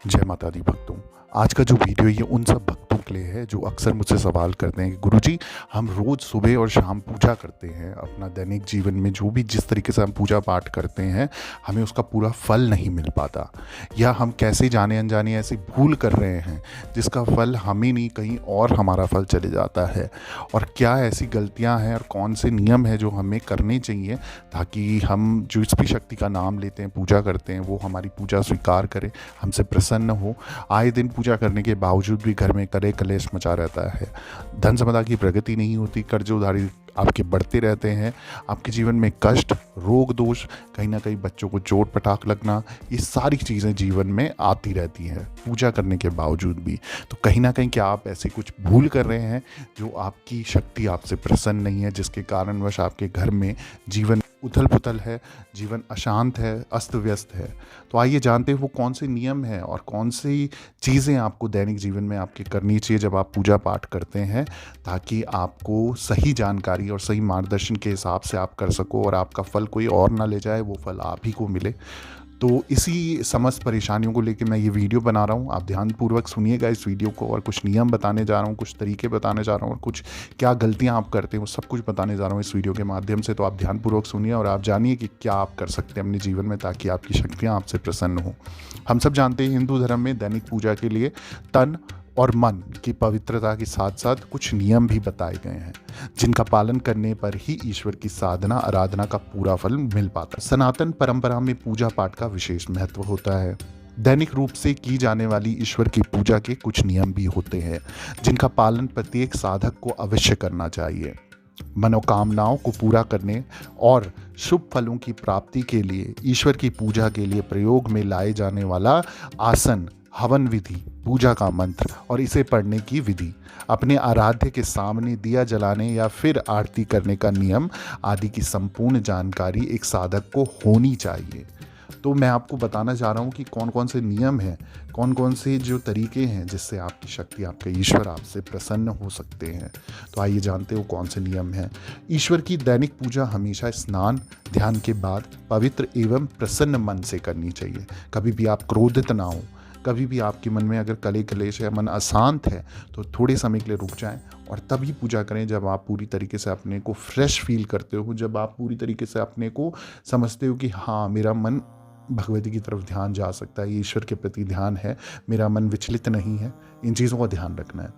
जय माता दी भक्तों। आज का जो वीडियो ये उन सब भक्तों के लिए है जो अक्सर मुझसे सवाल करते हैं कि गुरुजी, हम रोज़ सुबह और शाम पूजा करते हैं, अपना दैनिक जीवन में जो भी जिस तरीके से हम पूजा पाठ करते हैं हमें उसका पूरा फल नहीं मिल पाता, या हम कैसे जाने अनजाने ऐसी भूल कर रहे हैं जिसका फल हमें नहीं कहीं और हमारा फल चले जाता है, और क्या ऐसी गलतियां हैं और कौन से नियम हैं जो हमें करने चाहिए ताकि हम जिस भी शक्ति का नाम लेते हैं, पूजा करते हैं, वो हमारी पूजा स्वीकार करे, हमसे प्रसन्न हो। आए दिन पूजा करने के बावजूद भी घर में कले कलेश मचा रहता है, धन संपदा की प्रगति नहीं होती, कर्ज उधारी आपके बढ़ते रहते हैं, आपके जीवन में कष्ट, रोग दोष, कहीं ना कहीं बच्चों को चोट पटाख लगना, ये सारी चीज़ें जीवन में आती रहती हैं पूजा करने के बावजूद भी। तो कहीं ना कहीं क्या आप ऐसे कुछ भूल कर रहे हैं जो आपकी शक्ति आपसे प्रसन्न नहीं है, जिसके कारणवश आपके घर में जीवन उथल पुथल है, जीवन अशांत है, अस्त व्यस्त है। तो आइए जानते हैं वो कौन से नियम हैं और कौन सी चीज़ें आपको दैनिक जीवन में आपके करनी चाहिए जब आप पूजा पाठ करते हैं, ताकि आपको सही जानकारी और सही मार्गदर्शन के हिसाब से आप कर सको और आपका फल कोई और ना ले जाए, वो फल आप ही को मिले। तो इसी समस्त परेशानियों को लेके मैं ये वीडियो बना रहा हूँ। आप ध्यानपूर्वक सुनिएगा इस वीडियो को, और कुछ नियम बताने जा रहा हूँ, कुछ तरीके बताने जा रहा हूँ, और कुछ क्या गलतियाँ आप करते हैं वो सब कुछ बताने जा रहा हूँ इस वीडियो के माध्यम से। तो आप ध्यानपूर्वक सुनिए और आप जानिए कि क्या आप कर सकते हैं अपने जीवन में ताकि आपकी शक्तियाँ आपसे प्रसन्न हों। हम सब जानते हैं हिंदू धर्म में दैनिक पूजा के लिए तन और मन की पवित्रता के साथ साथ कुछ नियम भी बताए गए हैं, जिनका पालन करने पर ही ईश्वर की साधना आराधना का पूरा फल मिल पाता है। सनातन परंपरा में पूजा पाठ का विशेष महत्व होता है। दैनिक रूप से की जाने वाली ईश्वर की पूजा के कुछ नियम भी होते हैं, जिनका पालन प्रत्येक साधक को अवश्य करना चाहिए। मनोकामनाओं को पूरा करने और शुभ फलों की प्राप्ति के लिए ईश्वर की पूजा के लिए प्रयोग में लाए जाने वाला आसन, हवन विधि, पूजा का मंत्र और इसे पढ़ने की विधि, अपने आराध्य के सामने दिया जलाने या फिर आरती करने का नियम आदि की संपूर्ण जानकारी एक साधक को होनी चाहिए। तो मैं आपको बताना चाह रहा हूँ कि कौन कौन से नियम हैं, कौन कौन से जो तरीके हैं जिससे आपकी शक्ति, आपके ईश्वर आपसे प्रसन्न हो सकते हैं। तो आइए जानते हो कौन से नियम हैं। ईश्वर की दैनिक पूजा हमेशा स्नान ध्यान के बाद पवित्र एवं प्रसन्न मन से करनी चाहिए। कभी भी आप क्रोधित ना हो, कभी भी आपके मन में अगर कले कलेश है, मन अशांत है, तो थोड़े समय के लिए रुक जाएं और तभी पूजा करें जब आप पूरी तरीके से अपने को फ्रेश फील करते हो, जब आप पूरी तरीके से अपने को समझते हो कि हाँ, मेरा मन भगवती की तरफ ध्यान जा सकता है, ईश्वर के प्रति ध्यान है, मेरा मन विचलित नहीं है। इन चीज़ों का ध्यान रखना है।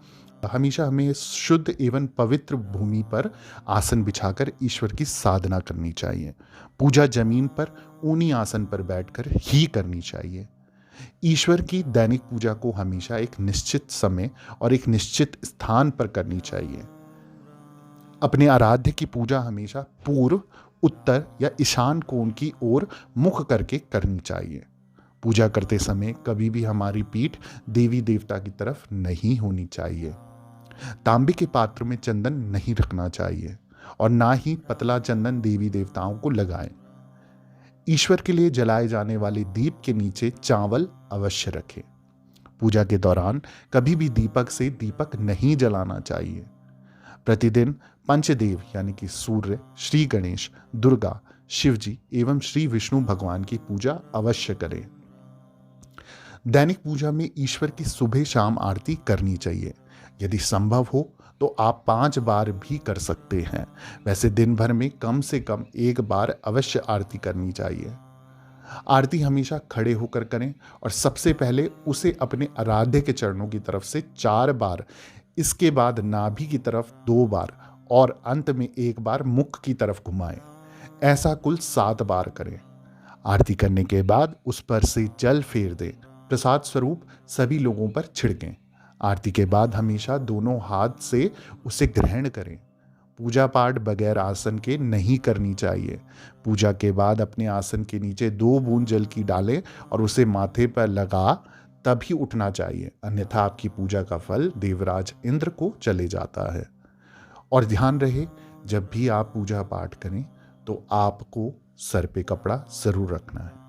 हमेशा हमें शुद्ध एवं पवित्र भूमि पर आसन बिछाकर ईश्वर की साधना करनी चाहिए। पूजा जमीन पर ऊनी आसन पर बैठकर ही करनी चाहिए। ईश्वर की दैनिक पूजा को हमेशा एक निश्चित समय और एक निश्चित स्थान पर करनी चाहिए। अपने आराध्य की पूजा हमेशा पूर्व, उत्तर या ईशान कोण की ओर मुख करके करनी चाहिए। पूजा करते समय कभी भी हमारी पीठ देवी देवता की तरफ नहीं होनी चाहिए। तांबे के पात्र में चंदन नहीं रखना चाहिए और ना ही पतला चंदन देवी देवताओं को लगाएं। ईश्वर के लिए जलाए जाने वाले दीप के नीचे चावल अवश्य रखें। पूजा के दौरान कभी भी दीपक से दीपक नहीं जलाना चाहिए। प्रतिदिन पंचदेव यानी कि सूर्य, श्री गणेश, दुर्गा, शिव जी एवं श्री विष्णु भगवान की पूजा अवश्य करें। दैनिक पूजा में ईश्वर की सुबह शाम आरती करनी चाहिए। यदि संभव हो तो आप 5 बार भी कर सकते हैं। वैसे दिन भर में कम से कम 1 बार अवश्य आरती करनी चाहिए। आरती हमेशा खड़े होकर करें और सबसे पहले उसे अपने आराध्य के चरणों की तरफ से 4 बार, इसके बाद नाभि की तरफ 2 बार और अंत में 1 बार मुख की तरफ घुमाएं। ऐसा कुल 7 बार करें। आरती करने के बाद उस पर से जल फेर दें। प्रसाद स्वरूप सभी लोगों पर छिड़कें। आरती के बाद हमेशा दोनों हाथ से उसे ग्रहण करें। पूजा पाठ बगैर आसन के नहीं करनी चाहिए। पूजा के बाद अपने आसन के नीचे 2 बूंद जल की डालें और उसे माथे पर लगा तभी उठना चाहिए, अन्यथा आपकी पूजा का फल देवराज इंद्र को चले जाता है। और ध्यान रहे, जब भी आप पूजा पाठ करें तो आपको सर पे कपड़ा जरूर रखना है।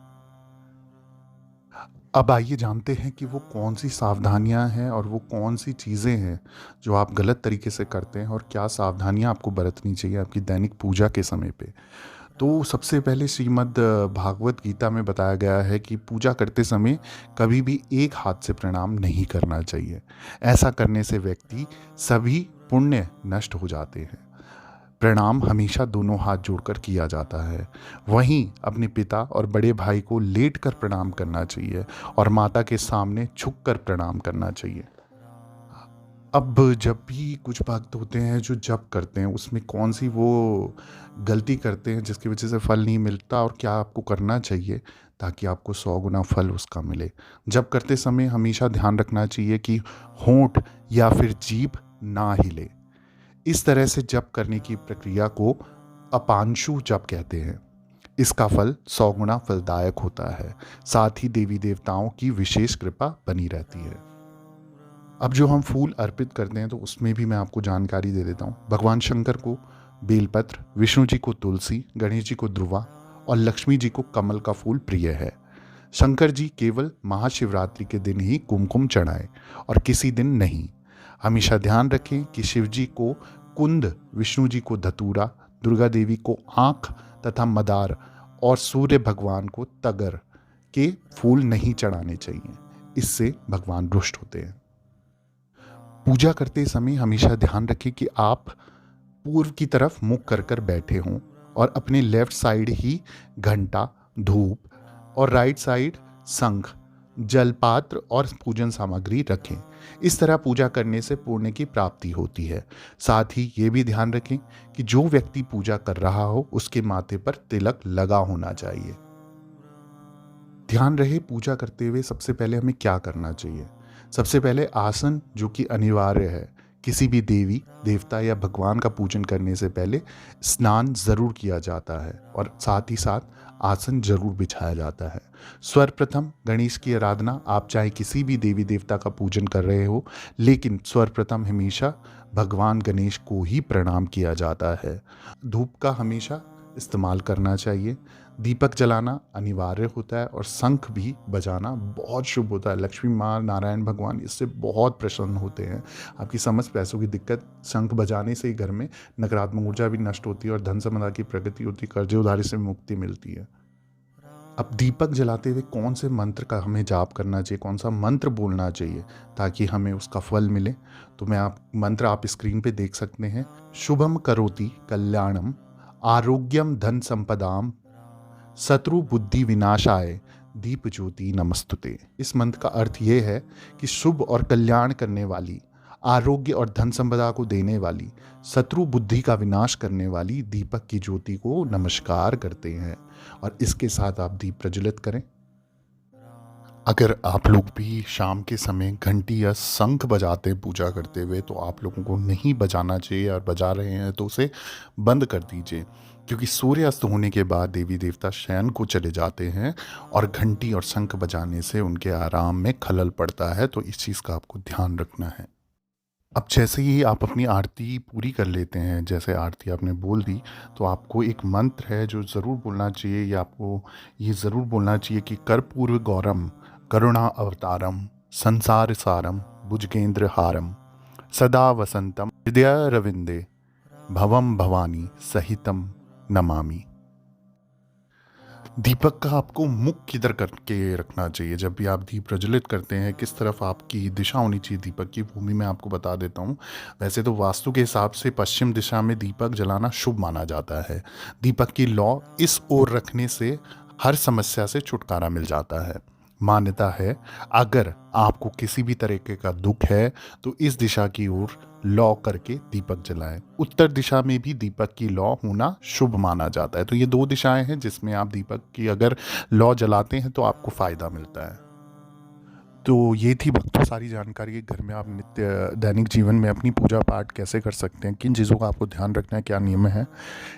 अब आइए जानते हैं कि वो कौन सी सावधानियां हैं और वो कौन सी चीज़ें हैं जो आप गलत तरीके से करते हैं और क्या सावधानियां आपको बरतनी चाहिए आपकी दैनिक पूजा के समय पे। तो सबसे पहले श्रीमद् भागवत गीता में बताया गया है कि पूजा करते समय कभी भी एक हाथ से प्रणाम नहीं करना चाहिए। ऐसा करने से व्यक्ति सभी पुण्य नष्ट हो जाते हैं। प्रणाम हमेशा दोनों हाथ जोड़कर किया जाता है। वहीं अपने पिता और बड़े भाई को लेटकर प्रणाम करना चाहिए और माता के सामने झुककर प्रणाम करना चाहिए। अब जब भी कुछ भक्त होते हैं जो जप करते हैं, उसमें कौन सी वो गलती करते हैं जिसकी वजह से फल नहीं मिलता, और क्या आपको करना चाहिए ताकि आपको 100 गुना फल उसका मिले। जप करते समय हमेशा ध्यान रखना चाहिए कि होंठ या फिर जीभ ना हिले। इस तरह से जप करने की प्रक्रिया को अपांशु जप कहते हैं। इसका फल 100 गुना फलदायक होता है। साथ ही देवी देवताओं की विशेष कृपा बनी रहती है। अब जो हम फूल अर्पित करते हैं तो उसमें भी मैं आपको जानकारी दे देता हूँ। भगवान शंकर को बेलपत्र, विष्णु जी को तुलसी, गणेश जी को ध्रुवा और लक्ष्मी जी को कमल का फूल प्रिय है। शंकर जी केवल महाशिवरात्रि के दिन ही कुमकुम चढ़ाएं और किसी दिन नहीं। हमेशा ध्यान रखें कि शिव जी को कुंद, विष्णु जी को धतूरा, दुर्गा देवी को आँख तथा मदार और सूर्य भगवान को तगर के फूल नहीं चढ़ाने चाहिए। इससे भगवान रुष्ट होते हैं। पूजा करते समय हमेशा ध्यान रखें कि आप पूर्व की तरफ मुख कर कर बैठे हों और अपने लेफ्ट साइड ही घंटा, धूप और राइट साइड शंख, जलपात्र और पूजन सामग्री रखें। इस तरह पूजा करने से पुण्य की प्राप्ति होती है। साथ ही ये भी ध्यान रखें कि जो व्यक्ति पूजा कर रहा हो उसके माथे पर तिलक लगा होना चाहिए। ध्यान रहे, पूजा करते हुए सबसे पहले हमें क्या करना चाहिए। सबसे पहले आसन, जो कि अनिवार्य है। किसी भी देवी देवता या भगवान का पूजन करने से पहले स्नान जरूर किया जाता है और साथ ही साथ आसन जरूर बिछाया जाता है। सर्वप्रथम गणेश की आराधना, आप चाहे किसी भी देवी देवता का पूजन कर रहे हो, लेकिन सर्वप्रथम हमेशा भगवान गणेश को ही प्रणाम किया जाता है। धूप का हमेशा इस्तेमाल करना चाहिए। दीपक जलाना अनिवार्य होता है और शंख भी बजाना बहुत शुभ होता है। लक्ष्मी माँ, नारायण भगवान इससे बहुत प्रसन्न होते हैं। आपकी समस्त पैसों की दिक्कत शंख बजाने से ही घर में नकारात्मक ऊर्जा भी नष्ट होती है और धन संपदा की प्रगति होती है, कर्जे उधारी से मुक्ति मिलती है। अब दीपक जलाते हुए कौन से मंत्र का हमें जाप करना चाहिए, कौन सा मंत्र बोलना चाहिए ताकि हमें उसका फल मिले, तो मैं मंत्र आप स्क्रीन पे देख सकते हैं। शुभम करोति कल्याणम, आरोग्यम धन संपदाम, शत्रु बुद्धि विनाशाय, दीप ज्योति नमस्तुते। इस मंत्र का अर्थ ये है कि शुभ और कल्याण करने वाली, आरोग्य और धन संपदा को देने वाली, शत्रु बुद्धि का विनाश करने वाली दीपक की ज्योति को नमस्कार करते हैं और इसके साथ आप दीप प्रज्वलित करें। अगर आप लोग भी शाम के समय घंटी या शंख बजाते हैं पूजा करते हुए, तो आप लोगों को नहीं बजाना चाहिए, और बजा रहे हैं तो उसे बंद कर दीजिए, क्योंकि सूर्यास्त होने के बाद देवी देवता शयन को चले जाते हैं और घंटी और शंख बजाने से उनके आराम में खलल पड़ता है। तो इस चीज़ का आपको ध्यान रखना है। अब जैसे ही आप अपनी आरती पूरी कर लेते हैं, जैसे आरती आपने बोल दी, तो आपको एक मंत्र है जो ज़रूर बोलना चाहिए, या आपको ये ज़रूर बोलना चाहिए कि कर्पूर गौरम करुणा अवतारम संसार सारम भुजगेंद्र हारम सदा वसंतम हृदय रविंदे भवम भवानी सहितम नमामि। दीपक का आपको मुख किधर करके रखना चाहिए। जब भी आप दीप प्रज्वलित करते हैं, किस तरफ आपकी दिशा होनी चाहिए दीपक की, वो भी मैं आपको बता देता हूँ। वैसे तो वास्तु के हिसाब से पश्चिम दिशा में दीपक जलाना शुभ माना जाता है। दीपक की लौ इस ओर रखने से हर समस्या से छुटकारा मिल जाता है। मान्यता है, अगर आपको किसी भी तरीके का दुख है तो इस दिशा की ओर लौ करके दीपक जलाएं। उत्तर दिशा में भी दीपक की लौ होना शुभ माना जाता है। तो ये 2 दिशाएं हैं जिसमें आप दीपक की अगर लौ जलाते हैं तो आपको फायदा मिलता है। तो ये थी भक्तों सारी जानकारी। घर में आप नित्य दैनिक जीवन में अपनी पूजा पाठ कैसे कर सकते हैं, किन चीज़ों का आपको ध्यान रखना है, क्या नियम है।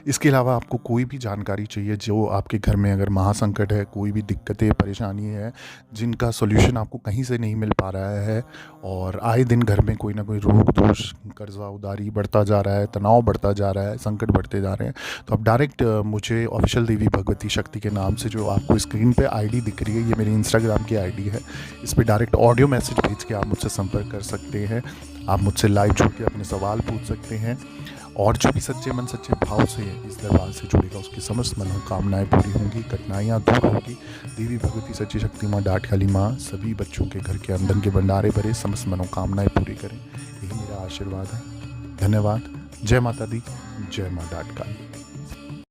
इसके अलावा आपको कोई भी जानकारी चाहिए जो आपके घर में अगर महासंकट है, कोई भी दिक्कतें परेशानी है जिनका सोल्यूशन आपको कहीं से नहीं मिल पा रहा है, और आए दिन घर में कोई ना कोई रोग दोष, कर्जा उधारी बढ़ता जा रहा है, तनाव बढ़ता जा रहा है, संकट बढ़ते जा रहे हैं, तो आप डायरेक्ट मुझे ऑफिशियल देवी भगवती शक्ति के नाम से जो आपको स्क्रीन पे आईडी दिख रही है, ये मेरी इंस्टाग्राम की आईडी है, इस पर डायरेक्ट ऑडियो मैसेज भेज के आप मुझसे संपर्क कर सकते हैं। आप मुझसे लाइव जुड़ के अपने सवाल पूछ सकते हैं। और जो भी सच्चे मन सच्चे भाव से इस दरबार से जुड़ेगा उसकी समस्त मनोकामनाएं पूरी होंगी, कठिनाइयाँ दूर होंगी। देवी भगवती सच्ची शक्ति माँ डाट काली माँ सभी बच्चों के घर के आमदन के भंडारे भरे, समस्त मनोकामनाएं पूरी करें, यही मेरा आशीर्वाद है। धन्यवाद। जय माता दी, जय माँ डाट काली।